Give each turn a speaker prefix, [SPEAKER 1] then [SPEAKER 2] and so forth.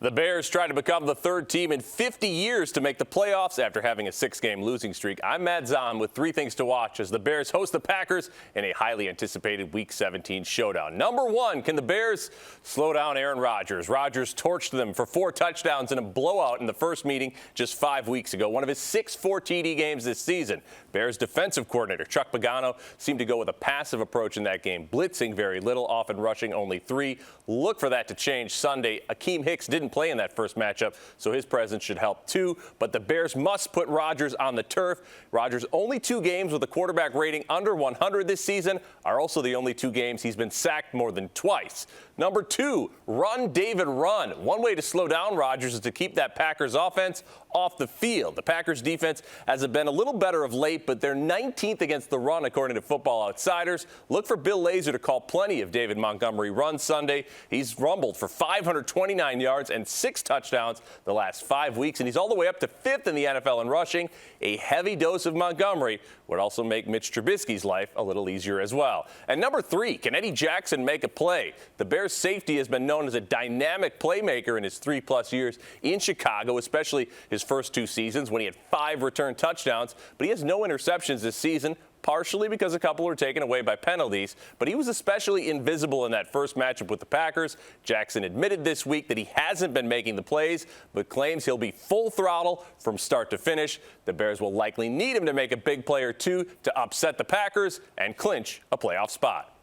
[SPEAKER 1] The Bears try to become the third team in 50 years to make the playoffs after having a 6-game losing streak. I'm Matt Zahn with 3 things to watch as the Bears host the Packers in a highly anticipated Week 17 showdown. Number 1, can the Bears slow down Aaron Rodgers? Rodgers torched them for 4 touchdowns in a blowout in the first meeting just 5 weeks ago, one of his 6 4TD games this season. Bears defensive coordinator Chuck Pagano seemed to go with a passive approach in that game, blitzing very little, often rushing only 3. Look for that to change Sunday. Akeem Hicks didn't play in that first matchup, so his presence should help too. But the Bears must put Rodgers on the turf. Rodgers' only 2 games with a quarterback rating under 100 this season are also the only 2 games he's been sacked more than twice. Number 2, run, David, run. One way to slow down Rodgers is to keep that Packers offense off the field. The Packers defense has been a little better of late, but they're 19th against the run according to Football Outsiders. Look for Bill Lazor to call plenty of David Montgomery runs Sunday. He's rumbled for 529 yards and 6 touchdowns the last 5 weeks, and he's all the way up to 5th in the NFL in rushing. A heavy dose of Montgomery would also make Mitch Trubisky's life a little easier as well. And number 3, can Eddie Jackson make a play? The Bears safety has been known as a dynamic playmaker in his 3+ years in Chicago, especially his first 2 seasons when he had 5 return touchdowns, but he has no interceptions this season, partially because a couple were taken away by penalties, but he was especially invisible in that first matchup with the Packers. Jackson admitted this week that he hasn't been making the plays, but claims he'll be full throttle from start to finish. The Bears will likely need him to make a big play or 2 to upset the Packers and clinch a playoff spot.